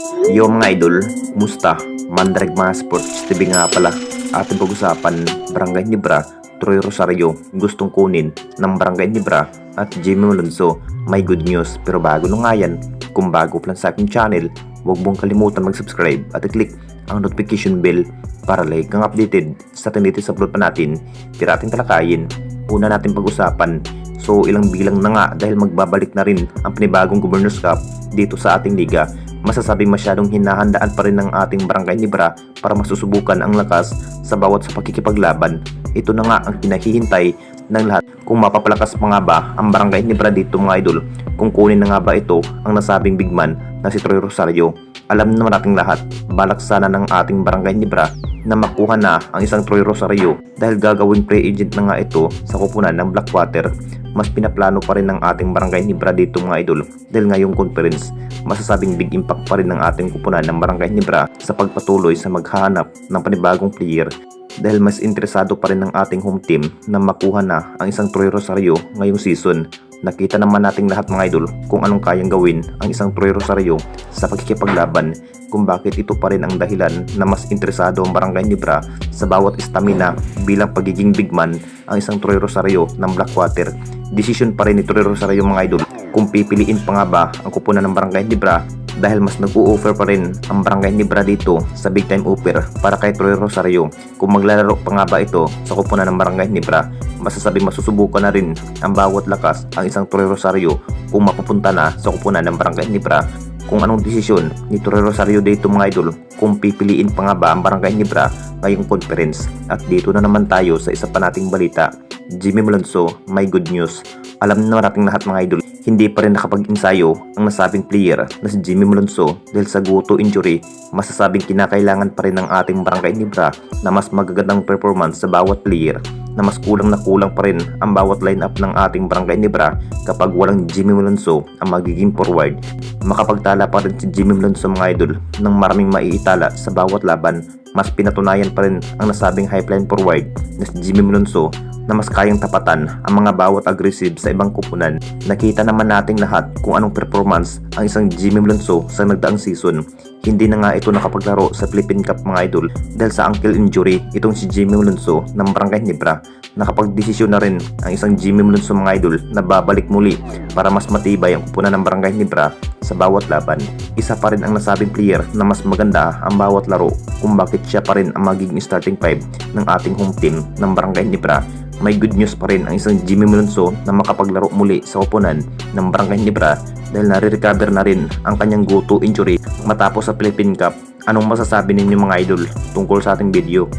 Yo mga idol, kumusta? Mandrag mga sports TV nga pala. Ating pag-usapan, Barangay Nibra, Troy Rosario, gustong kunin ng Barangay Nibra at Jimmy Malonzo. May good news, pero bago nung nga yan, kung bago pa lang sa aking channel, huwag mong kalimutan mag-subscribe at i-click ang notification bell para like kang updated sa tinitid sa upload pa natin. Pero ating talakayin, una natin pag-usapan. So ilang bilang na nga dahil magbabalik na rin ang panibagong Governors Cup dito sa ating liga. Masasabing masyadong hinahandaan pa rin ng ating Barangay Nibra para masusubukan ang lakas sa bawat sa pakikipaglaban. Ito na nga ang pinahihintay ng lahat. Kung mapapalakas pa nga ba ang Barangay Nibra dito mga idol, kung kunin na nga ba ito ang nasabing big man na si Troy Rosario. Alam naman nating lahat, balak sana ng ating Barangay Nibra na makuha na ang isang Troy Rosario dahil gagawing free agent na nga ito sa kupunan ng Blackwater. Mas pinaplano pa rin ng ating Barangay Nibra dito mga idol dahil ngayong conference, masasabing big impact pa rin ng ating kupunan ng Barangay Nibra sa pagpatuloy sa maghahanap ng panibagong player dahil mas interesado pa rin ng ating home team na makuha na ang isang Troy Rosario ngayong season. Nakita naman nating lahat mga idol kung anong kayang gawin ang isang Troy Rosario sa pagkikipaglaban, kung bakit ito pa rin ang dahilan na mas interesado ang Barangay Nibra sa bawat stamina bilang pagiging big man ang isang Troy Rosario ng Blackwater. Decision pa rin ni Troy Rosario mga idol kung pipiliin pa nga ba ang kupunan ng Barangay Nibra dahil mas nag-o-offer pa rin ang Barangay Nibra dito sa big time offer para kay Troy Rosario. Kung maglalaro pa nga ba ito sa kupunan ng Barangay Nibra, masasabing masusubukan na rin ang bawat lakas ang isang Troy Rosario kung mapupunta na sa kupunan ng Barangay Nibra. Kung anong desisyon ni Troy Rosario dito mga idol, kung pipiliin pa nga ba ang Barangay Nibra ngayong conference. At dito na naman tayo sa isa pa nating balita. Jimmy Malonzo, may good news. Alam na nating lahat mga idol, hindi pa rin nakapag-ensayo ang nasabing player na si Jimmy Malonzo dahil sa guto injury. Masasabing kinakailangan pa rin ng ating Barangay Nibra na mas magagandang performance sa bawat player, na mas kulang na kulang pa rin ang bawat lineup ng ating Barangay Nibra kapag walang Jimmy Malonzo ang magiging forward. Makapagtala pa rin si Jimmy Malonzo mga idol ng maraming maiitala sa bawat laban. Mas pinatunayan pa rin ang nasabing highline forward na si Jimmy Malonzo na mas kayang tapatan ang mga bawat aggressive sa ibang kupunan. Nakita naman nating lahat kung anong performance ang isang Jimmy Malonzo sa nagdaang season. Hindi na nga ito nakapaglaro sa Philippine Cup mga idol dahil sa ankle injury itong si Jimmy Malonzo ng Barangay Nibra. Nakapagdesisyon na rin ang isang Jimmy Malonzo mga idol na babalik muli para mas matibay ang kupunan ng Barangay Nibra sa bawat laban. Isa pa rin ang nasabing player na mas maganda ang bawat laro kung bakit siya pa rin ang magiging starting five ng ating home team ng Barangay Nibra. May good news pa rin ang isang Jimmy Malonzo na makapaglaro muli sa kupunan ng Barangay Nibra dahil nare-recover na rin ang kanyang go-to injury matapos sa Philippine Cup. Anong masasabi ninyo mga idol tungkol sa ating video?